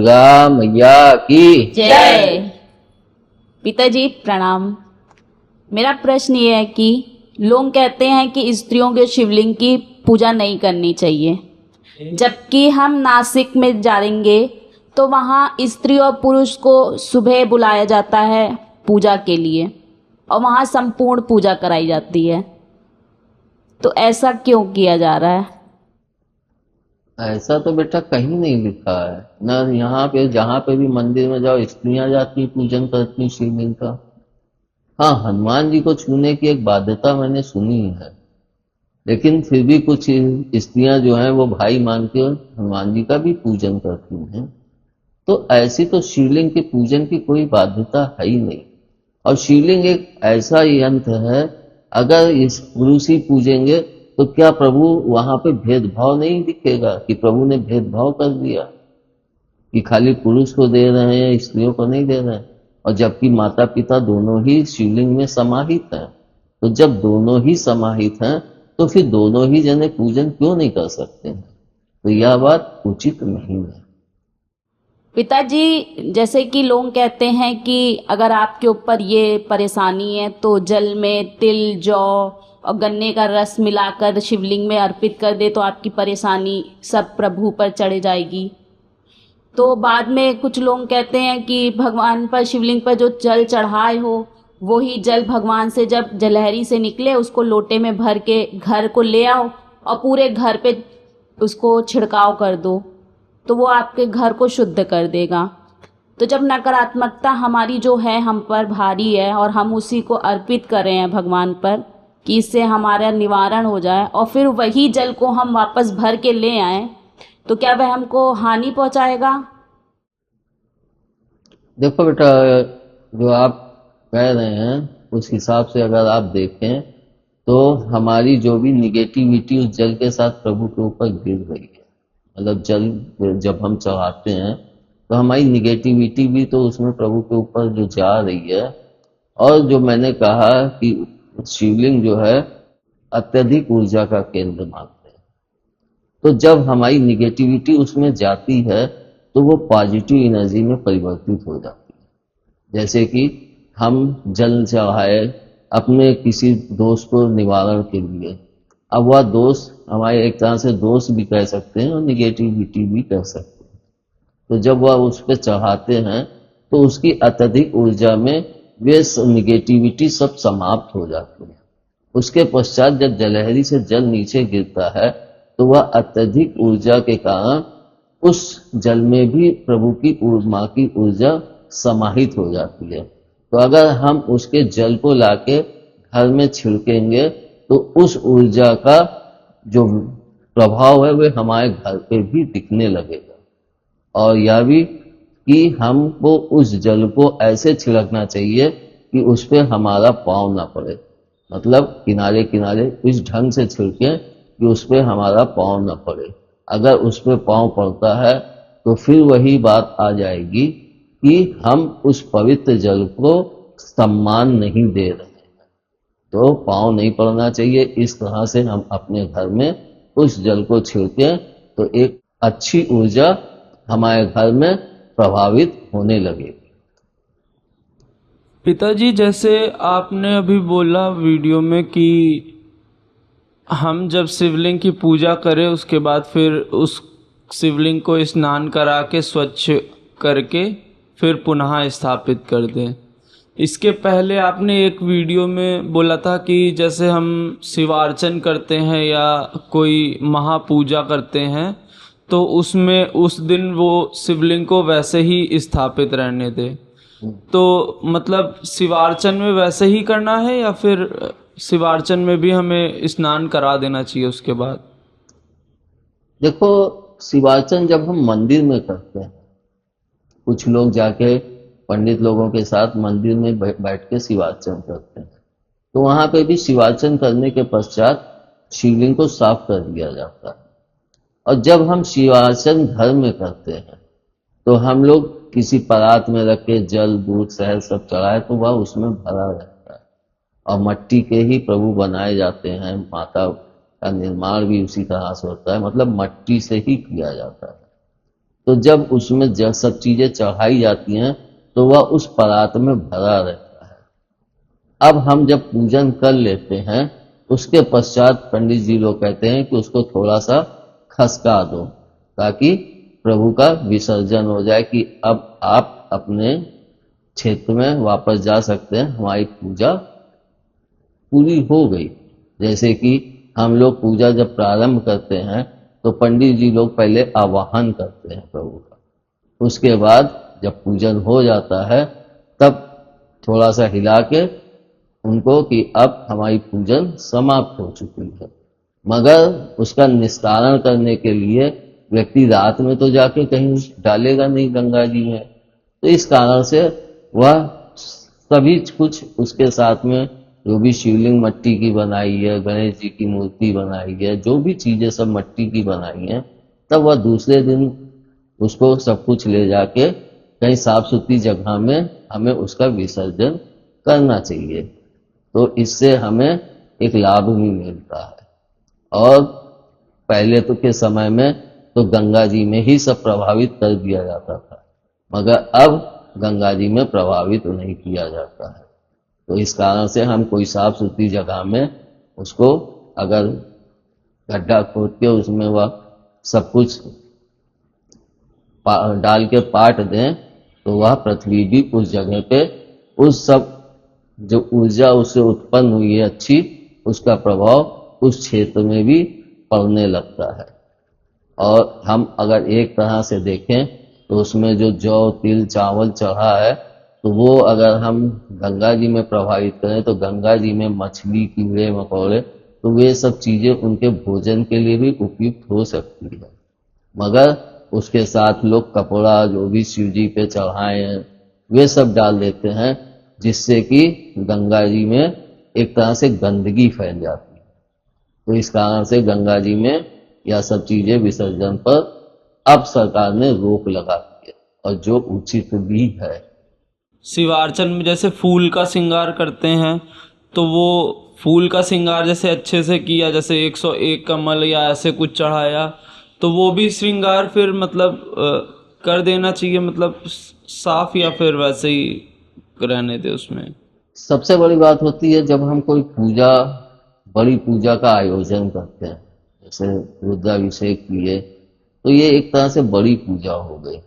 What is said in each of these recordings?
दुर्गा मैया की जय। पिताजी प्रणाम। मेरा प्रश्न ये है कि लोग कहते हैं कि स्त्रियों के शिवलिंग की पूजा नहीं करनी चाहिए, जबकि हम नासिक में जाएंगे तो वहाँ स्त्री और पुरुष को सुबह बुलाया जाता है पूजा के लिए और वहाँ संपूर्ण पूजा कराई जाती है, तो ऐसा क्यों किया जा रहा है? ऐसा तो बेटा कहीं नहीं लिखा है ना। यहाँ पे जहाँ पे भी मंदिर में जाओ स्त्रियां जाती पूजन करती शिवलिंग का। हाँ, हनुमान जी को छूने की एक बाध्यता मैंने सुनी है, लेकिन फिर भी कुछ स्त्रियां जो हैं वो भाई मान के हनुमान जी का भी पूजन करती हैं। तो ऐसी तो शिवलिंग के पूजन की कोई बाध्यता है ही नहीं। और शिवलिंग एक ऐसा यंत्र है, अगर इस पुरुष ही पूजेंगे तो क्या प्रभु वहां पे भेदभाव नहीं दिखेगा कि प्रभु ने भेदभाव कर दिया कि खाली पुरुष को दे रहे हैं स्त्रियों को नहीं दे रहे हैं? और जबकि माता पिता दोनों ही शिवलिंग में समाहित हैं, तो जब दोनों ही समाहित हैं तो फिर दोनों ही जने पूजन क्यों नहीं कर सकते हैं? तो यह बात उचित नहीं है। पिताजी, जैसे कि लोग कहते हैं कि अगर आपके ऊपर ये परेशानी है तो जल में तिल, जौ और गन्ने का रस मिलाकर शिवलिंग में अर्पित कर दे तो आपकी परेशानी सब प्रभु पर चढ़ जाएगी। तो बाद में कुछ लोग कहते हैं कि भगवान पर, शिवलिंग पर जो जल चढ़ाए हो वही जल भगवान से जब जलहरी से निकले उसको लोटे में भर के घर को ले आओ और पूरे घर पे उसको छिड़काव कर दो तो वो आपके घर को शुद्ध कर देगा। तो जब नकारात्मकता हमारी जो है हम पर भारी है और हम उसी को अर्पित कर रहे हैं भगवान पर कि इससे हमारा निवारण हो जाए और फिर वही जल को हम वापस भर के ले आए, तो क्या वह हमको हानि पहुंचाएगा? देखो बेटा, जो आप कह रहे हैं उस हिसाब से अगर आप देखें तो हमारी जो भी निगेटिविटी उस जल के साथ प्रभु के ऊपर गिर रही है। मतलब जल जब हम चढ़ाते हैं तो हमारी निगेटिविटी भी तो उसमें प्रभु के ऊपर जो जा रही है। और जो मैंने कहा कि शिवलिंग जो है अत्यधिक ऊर्जा का केंद्र मानते हैं, तो जब हमारी निगेटिविटी उसमें जाती है तो वो पॉजिटिव एनर्जी में परिवर्तित हो जाती है। जैसे कि हम जल चढ़ाए अपने किसी दोस्त को निवारण के लिए, अब वह दोस्त हमारे एक तरह से दोस्त भी कह सकते हैं और निगेटिविटी भी कह सकते हैं। तो जब वह उस पर चढ़ाते हैं तो उसकी अत्यधिक ऊर्जा में वे निगेटिविटी सब समाप्त हो जाती है। उसके पश्चात जब जलहरी से जल नीचे गिरता है तो वह अत्यधिक ऊर्जा के कारण उस जल में भी प्रभु की माँ की ऊर्जा समाहित हो जाती है। तो अगर हम उसके जल को लाके घर में छिड़केंगे तो उस ऊर्जा का जो प्रभाव है वह हमारे घर पे भी दिखने लगेगा। और यह भी कि हमको उस जल को ऐसे छिड़कना चाहिए कि उस पर हमारा पाँव ना पड़े, मतलब किनारे किनारे इस ढंग से छिड़के कि उस पर हमारा पाँव ना पड़े। अगर उस पर पाँव पड़ता है तो फिर वही बात आ जाएगी कि हम उस पवित्र जल को सम्मान नहीं दे रहे हैं। तो पाँव नहीं पड़ना चाहिए। इस तरह से हम अपने घर में उस जल को छिड़के तो एक अच्छी ऊर्जा हमारे घर में प्रभावित होने लगेगी। पिताजी, जैसे आपने अभी बोला वीडियो में कि हम जब शिवलिंग की पूजा करें उसके बाद फिर उस शिवलिंग को स्नान करा के स्वच्छ करके फिर पुनः स्थापित कर दें। इसके पहले आपने एक वीडियो में बोला था कि जैसे हम शिवार्चन करते हैं या कोई महापूजा करते हैं तो उसमें उस दिन वो शिवलिंग को वैसे ही स्थापित रहने दें। तो मतलब शिवार्चन में वैसे ही करना है या फिर शिवार्चन में भी हमें स्नान करा देना चाहिए उसके बाद? देखो, शिवार्चन जब हम मंदिर में करते हैं, कुछ लोग जाके पंडित लोगों के साथ मंदिर में बैठ के शिवार्चन करते हैं, तो वहां पे भी शिवार्चन करने के पश्चात शिवलिंग को साफ कर दिया जाता है। और जब हम शिवार्चन घर में करते हैं तो हम लोग किसी परात में रख के जल दूध शहद सब चढ़ाए तो वह उसमें भरा रहता है। और मट्टी के ही प्रभु बनाए जाते हैं, माता का निर्माण भी उसी तरह से होता है, मतलब मट्टी से ही किया जाता है। तो जब उसमें सब चीजें चढ़ाई जाती हैं तो वह उस परात में भरा रहता है। अब हम जब पूजन कर लेते हैं उसके पश्चात पंडित जी लोग कहते हैं कि उसको थोड़ा सा खसका दो ताकि प्रभु का विसर्जन हो जाए, कि अब आप अपने क्षेत्र में वापस जा सकते हैं, हमारी पूजा पूरी हो गई। जैसे कि हम लोग पूजा जब प्रारंभ करते हैं तो पंडित जी लोग पहले आवाहन करते हैं प्रभु का, उसके बाद जब पूजन हो जाता है तब थोड़ा सा हिला के उनको कि अब हमारी पूजन समाप्त हो चुकी है। मगर उसका निस्तारण करने के लिए व्यक्ति रात में तो जाके कहीं डालेगा नहीं गंगा जी में, तो इस कारण से वह सभी कुछ उसके साथ में जो भी शिवलिंग मट्टी की बनाई है, गणेश जी की मूर्ति बनाई है, जो भी चीजें सब मट्टी की बनाई हैं, तब वह दूसरे दिन उसको सब कुछ ले जाके कहीं साफ सुथरी जगह में हमें उसका विसर्जन करना चाहिए। तो इससे हमें एक लाभ भी मिलता है। और पहले तो के समय में तो गंगा जी में ही सब प्रभावित कर दिया जाता था, मगर अब गंगा जी में प्रभावित नहीं किया जाता है। तो इस कारण से हम कोई साफ सुथरी जगह में उसको अगर गड्ढा खोद के उसमें वह सब कुछ डाल के पाट दें तो वह पृथ्वी भी उस जगह पे उस सब जो ऊर्जा उससे उत्पन्न हुई है अच्छी, उसका प्रभाव उस क्षेत्र में भी पड़ने लगता है। और हम अगर एक तरह से देखें तो उसमें जो जौ तिल चावल चढ़ा है तो वो अगर हम गंगा जी में प्रभावित करें तो गंगा जी में मछली कीड़े मकोड़े तो वे सब चीजें उनके भोजन के लिए भी उपयुक्त हो सकती है। मगर उसके साथ लोग कपड़ा जो भी शिव जी पे चढ़ाए हैं वे सब डाल देते हैं, जिससे कि गंगा जी में एक तरह से गंदगी फैल जाती है। तो इस कारण से गंगा जी में यह सब चीजें विसर्जन पर अब सरकार ने रोक लगा दी है, और जो उचित भी है। शिवार्चन में जैसे फूल का श्रृंगार करते हैं तो वो फूल का श्रृंगार जैसे अच्छे से किया, जैसे 101 कमल या ऐसे कुछ चढ़ाया, तो वो भी श्रृंगार फिर मतलब कर देना चाहिए, मतलब साफ, या फिर वैसे ही रहने दे उसमें। सबसे बड़ी बात होती है जब हम कोई पूजा, बड़ी पूजा का आयोजन करते हैं, जैसे रुद्राभिषेक किए, तो ये एक तरह से बड़ी पूजा हो गई,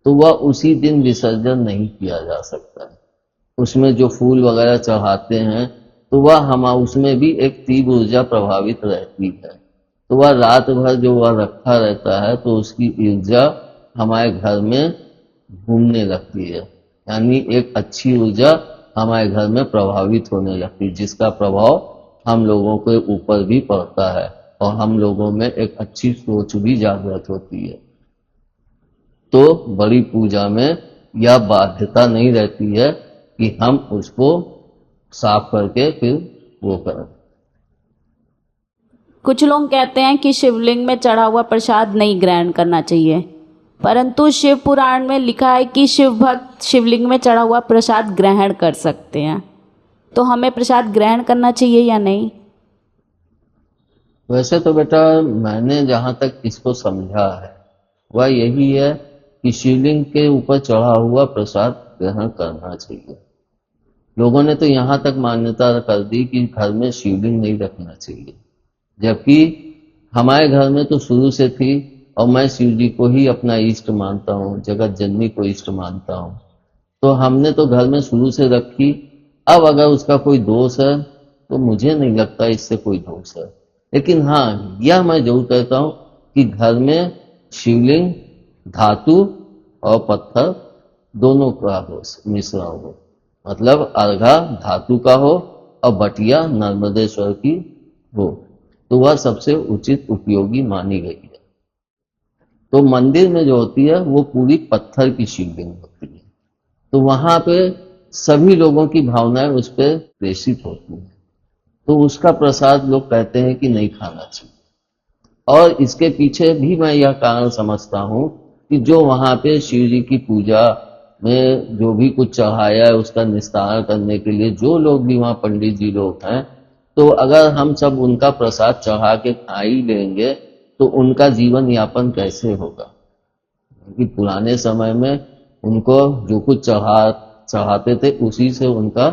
तो वह उसी दिन विसर्जन नहीं किया जा सकता है। उसमें जो फूल वगैरह चढ़ाते हैं तो वह हम उसमें भी एक तीव्र ऊर्जा प्रभावित रहती है, तो वह रात भर जो वह रखा रहता है तो उसकी ऊर्जा हमारे घर में घूमने लगती है, यानी एक अच्छी ऊर्जा हमारे घर में प्रभावित होने लगती है, जिसका प्रभाव हम लोगों के ऊपर भी पड़ता है और हम लोगों में एक अच्छी सोच भी जागृत होती है। तो बड़ी पूजा में यह बाध्यता नहीं रहती है कि हम उसको साफ करके फिर वो करें। कुछ लोग कहते हैं कि शिवलिंग में चढ़ा हुआ प्रसाद नहीं ग्रहण करना चाहिए, परंतु शिव पुराण में लिखा है कि शिव भक्त शिवलिंग में चढ़ा हुआ प्रसाद ग्रहण कर सकते हैं, तो हमें प्रसाद ग्रहण करना चाहिए या नहीं? वैसे तो बेटा मैंने जहां तक इसको समझा है वह यही है कि शिवलिंग के ऊपर चढ़ा हुआ प्रसाद ग्रहण करना चाहिए। लोगों ने तो यहाँ तक मान्यता कर दी कि घर में शिवलिंग नहीं रखना चाहिए, जबकि हमारे घर में तो शुरू से थी और मैं शिव जी को ही अपना इष्ट मानता हूँ, जगत जननी को इष्ट मानता हूँ, तो हमने तो घर में शुरू से रखी। अब अगर उसका कोई दोष है तो मुझे नहीं लगता इससे कोई दोष है, लेकिन हाँ यह मैं जरूर कहता हूँ कि घर में शिवलिंग धातु और पत्थर दोनों का हो, मिश्रण हो, मतलब अर्घा धातु का हो और बटिया नर्मदेश्वर की हो, तो वह सबसे उचित उपयोगी मानी गई है। तो मंदिर में जो होती है वो पूरी पत्थर की शिवलिंग होती है, तो वहां पे सभी लोगों की भावनाएं उस पर प्रेषित होती हैं, तो उसका प्रसाद लोग कहते हैं कि नहीं खाना चाहिए। और इसके पीछे भी मैं यह कारण समझता हूँ कि जो वहां पे शिव जी की पूजा में जो भी कुछ चढ़ाया है उसका निस्तारण करने के लिए जो लोग भी वहां पंडित जी लोग हैं, तो अगर हम सब उनका प्रसाद चढ़ा के खा ही लेंगे तो उनका जीवन यापन कैसे होगा? क्योंकि पुराने समय में उनको जो कुछ चढ़ाते थे उसी से उनका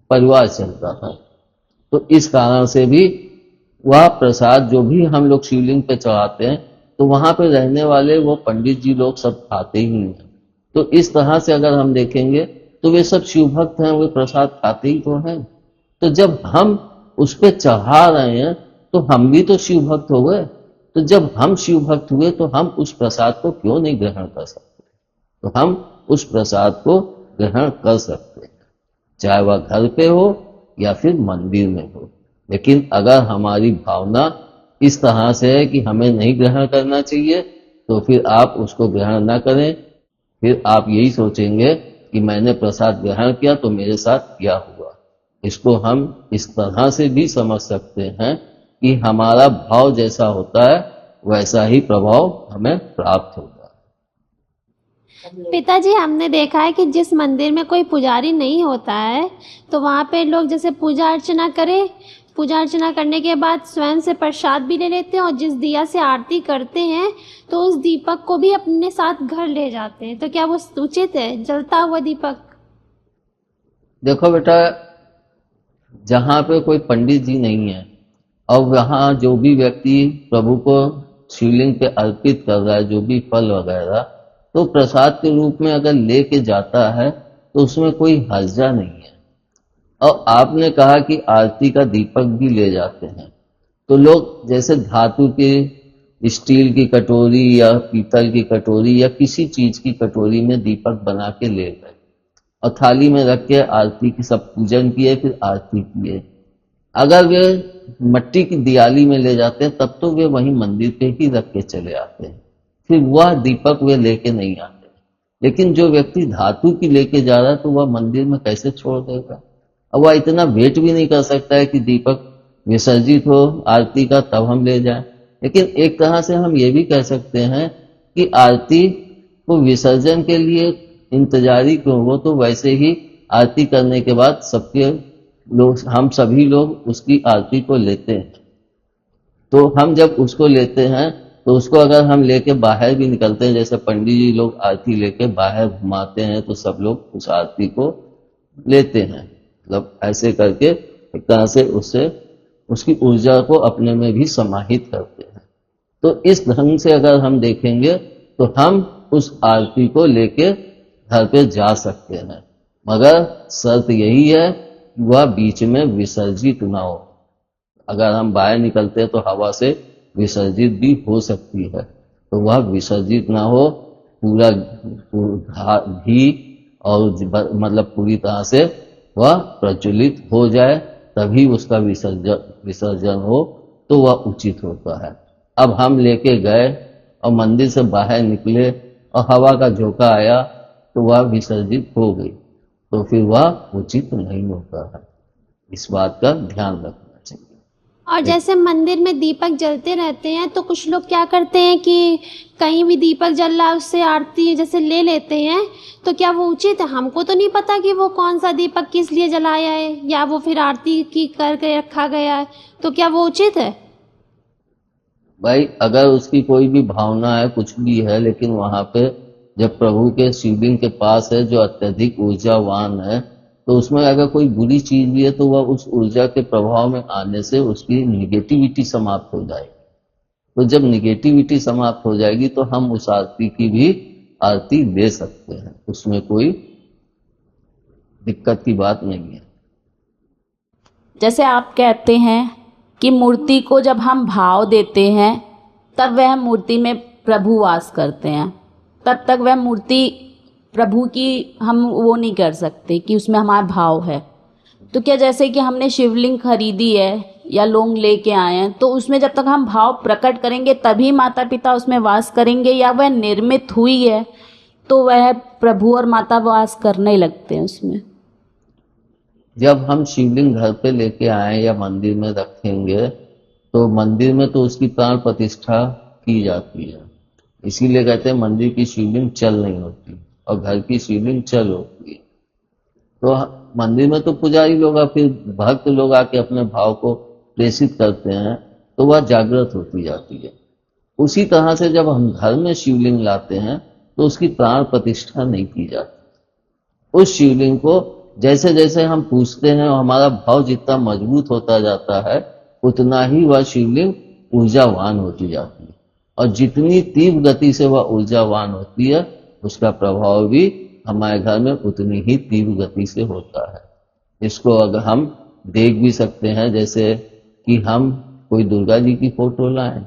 परिवार चलता था। तो इस कारण से भी वह प्रसाद जो भी हम लोग शिवलिंग पे चढ़ाते हैं तो वहां पे रहने वाले वो पंडित जी लोग सब खाते ही हैं। तो इस तरह से अगर हम देखेंगे तो वे सब शिव भक्त हैं, वे प्रसाद खाते ही तो हैं। तो जब हम उस पे चढ़ा रहे हैं तो हम भी तो शिव भक्त हो गए। तो जब हम शिव भक्त हुए तो हम उस प्रसाद को क्यों नहीं ग्रहण कर सकते? तो हम उस प्रसाद को ग्रहण कर सकते हैं, चाहे वह घर पे हो या फिर मंदिर में हो। लेकिन अगर हमारी भावना इस तरह से है कि हमें नहीं ग्रहण करना चाहिए तो फिर आप उसको ग्रहण ना करें। फिर आप यही सोचेंगे कि मैंने प्रसाद ग्रहण किया तो मेरे साथ क्या हुआ। इसको हम इस तरह से भी समझ सकते हैं कि हमारा भाव जैसा होता है वैसा ही प्रभाव हमें प्राप्त होगा। पिताजी, हमने देखा है कि जिस मंदिर में कोई पुजारी नहीं होता है तो वहाँ पे लोग जैसे पूजा अर्चना करें, पूजा अर्चना करने के बाद स्वयं से प्रसाद भी ले लेते हैं और जिस दिया से आरती करते हैं तो उस दीपक को भी अपने साथ घर ले जाते हैं। तो क्या वो उचित है, जलता हुआ दीपक? देखो बेटा, जहाँ पे कोई पंडित जी नहीं है और वहाँ जो भी व्यक्ति प्रभु को शिवलिंग पे अर्पित कर रहा है जो भी फल वगैरह, तो प्रसाद के रूप में अगर लेके जाता है तो उसमें कोई हर्जा नहीं है। और आपने कहा कि आरती का दीपक भी ले जाते हैं, तो लोग जैसे धातु के स्टील की कटोरी या पीतल की कटोरी या किसी चीज की कटोरी में दीपक बना के ले गए और थाली में रख के आरती की सब पूजन किए, फिर आरती किए। अगर वे मट्टी की दियाली में ले जाते हैं तब तो वे वहीं मंदिर पे ही रख के चले आते हैं, फिर वह दीपक वे लेके नहीं आते। लेकिन जो व्यक्ति धातु की लेके जा रहा है तो वह मंदिर में कैसे छोड़ देगा? अब वह इतना वेट भी नहीं कर सकता है कि दीपक विसर्जित हो आरती का तब हम ले जाएं। लेकिन एक तरह से हम ये भी कह सकते हैं कि आरती को विसर्जन के लिए इंतजारी क्यों हो, तो वैसे ही आरती करने के बाद सबके लोग, हम सभी लोग उसकी आरती को लेते हैं। तो हम जब उसको लेते हैं तो उसको अगर हम लेके बाहर भी निकलते हैं, जैसे पंडित जी लोग आरती लेके बाहर घुमाते हैं, तो सब लोग उस आरती को लेते हैं, मतलब ऐसे करके एक तरह से उससे उसकी ऊर्जा को अपने में भी समाहित करते हैं। तो इस ढंग से अगर हम देखेंगे तो हम उस आरती को लेके घर पे जा सकते हैं, मगर शर्त यही है कि वह बीच में विसर्जित ना हो। अगर हम बाहर निकलते हैं तो हवा से विसर्जित भी हो सकती है, तो वह विसर्जित ना हो, पूरा घी और मतलब पूरी तरह से वह प्रज्वलित हो जाए तभी उसका विसर्जन हो, तो वह उचित होता है। अब हम लेके गए और मंदिर से बाहर निकले और हवा का झोंका आया तो वह विसर्जित हो गई, तो फिर वह उचित नहीं होता है। इस बात का ध्यान रखना चाहिए। और जैसे मंदिर में दीपक जलते रहते हैं तो कुछ लोग क्या करते हैं कि कहीं भी दीपक जल रहा है उससे आरती जैसे ले लेते हैं, तो क्या वो उचित है? हमको तो नहीं पता कि वो कौन सा दीपक किस लिए जलाया है या वो फिर आरती की करके रखा गया है, तो क्या वो उचित है? भाई, अगर उसकी कोई भी भावना है, कुछ भी है, लेकिन वहां पे जब प्रभु के शिवलिंग के पास है जो अत्यधिक ऊर्जावान है, तो उसमें अगर कोई बुरी चीज भी है तो वह उस ऊर्जा के प्रभाव में आने से उसकी निगेटिविटी समाप्त हो जाएगी। तो जब निगेटिविटी समाप्त हो जाएगी तो हम उस आरती की भी आरती ले सकते हैं, उसमें कोई दिक्कत की बात नहीं है। जैसे आप कहते हैं कि मूर्ति को जब हम भाव देते हैं तब वह मूर्ति में प्रभु वास करते हैं, तब तक वह मूर्ति प्रभु की हम वो नहीं कर सकते कि उसमें हमारा भाव है। तो क्या जैसे कि हमने शिवलिंग खरीदी है या लोग लेके आए हैं, तो उसमें जब तक हम भाव प्रकट करेंगे तभी माता पिता उसमें वास करेंगे, या वह निर्मित हुई है तो वह प्रभु और माता वास करने लगते हैं उसमें? जब हम शिवलिंग घर पे लेके आए या मंदिर में रखेंगे तो मंदिर में तो उसकी प्राण प्रतिष्ठा की जाती है, इसीलिए कहते हैं मंदिर की शिवलिंग चल नहीं होती और घर की शिवलिंग चल होती है। तो मंदिर में तो पुजारी लोग फिर भक्त लोग आके अपने भाव को प्रेषित करते हैं, तो वह जागृत होती जाती है। उसी तरह से जब हम घर में शिवलिंग लाते हैं तो उसकी प्राण प्रतिष्ठा नहीं की जाती। उस शिवलिंग को जैसे जैसे हम पूजते हैं और हमारा भाव जितना मजबूत होता जाता है उतना ही वह शिवलिंग ऊर्जावान होती जाती है, और जितनी तीव्र गति से वह ऊर्जावान होती है उसका प्रभाव भी हमारे घर में उतनी ही तीव्र गति से होता है। इसको अगर हम देख भी सकते हैं, जैसे कि हम कोई दुर्गा जी की फोटो लाएं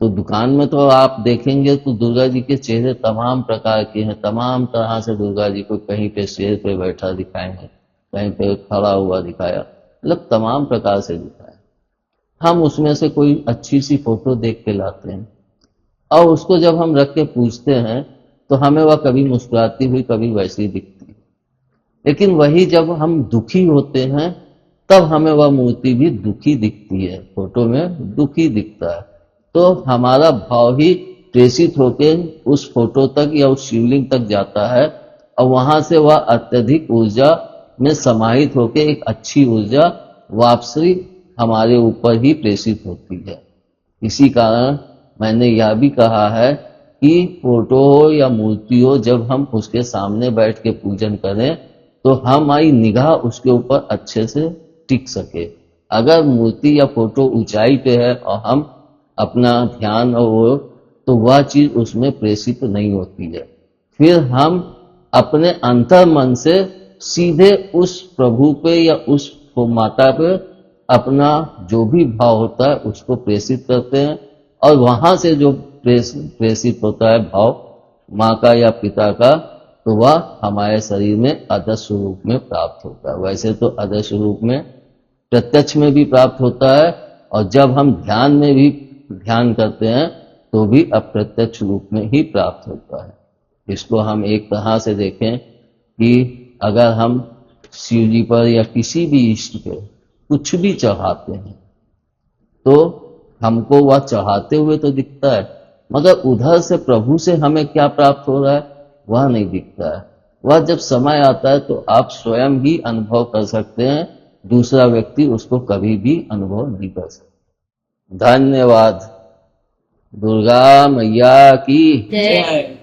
तो दुकान में तो आप देखेंगे तो दुर्गा जी के चेहरे तमाम प्रकार के हैं, तमाम तरह से दुर्गा जी को कहीं पे शेर पे बैठा दिखाएंगे, कहीं पे खड़ा हुआ दिखाया, मतलब तमाम प्रकार से दिखाया। हम उसमें से कोई अच्छी सी फोटो देख के लाते हैं और उसको जब हम रख के पूछते हैं तो हमें वह कभी मुस्कुराती हुई कभी वैसी दिखती है। लेकिन वही जब हम दुखी होते हैं तब हमें वह मूर्ति भी दुखी दिखती है, फोटो में दुखी दिखता है। तो हमारा भाव ही प्रेषित होके उस फोटो तक या उस शिवलिंग तक जाता है और वहां से वह अत्यधिक ऊर्जा में समाहित होके एक अच्छी ऊर्जा वापसी हमारे ऊपर ही प्रेषित होती है। इसी कारण मैंने यह भी कहा है कि फोटो हो या मूर्ति हो, जब हम उसके सामने बैठ के पूजन करें तो हमारी निगाह उसके ऊपर अच्छे से टिक सके। अगर मूर्ति या फोटो ऊंचाई पे है और हम अपना ध्यान और वो, तो वह चीज उसमें प्रेषित नहीं होती है। फिर हम अपने अंतर मन से सीधे उस प्रभु पे या उस माता पे अपना जो भी भाव होता है उसको प्रेषित करते हैं, और वहां से जो प्रेषित होता है भाव माँ का या पिता का, तो वह हमारे शरीर में आदर्श रूप में प्राप्त होता है। वैसे तो आदर्श रूप में प्रत्यक्ष में भी प्राप्त होता है, और जब हम ध्यान में भी ध्यान करते हैं तो भी अप्रत्यक्ष रूप में ही प्राप्त होता है। इसको हम एक तरह से देखें कि अगर हम शिव जी पर या किसी भी इष्ट पे कुछ भी चढ़ाते हैं तो हमको वह चढ़ाते हुए तो दिखता है, मगर उधर से प्रभु से हमें क्या प्राप्त हो रहा है वह नहीं दिखता है। वह जब समय आता है तो आप स्वयं ही अनुभव कर सकते हैं, दूसरा व्यक्ति उसको कभी भी अनुभव नहीं कर सकता। धन्यवाद। दुर्गा मैया की जय।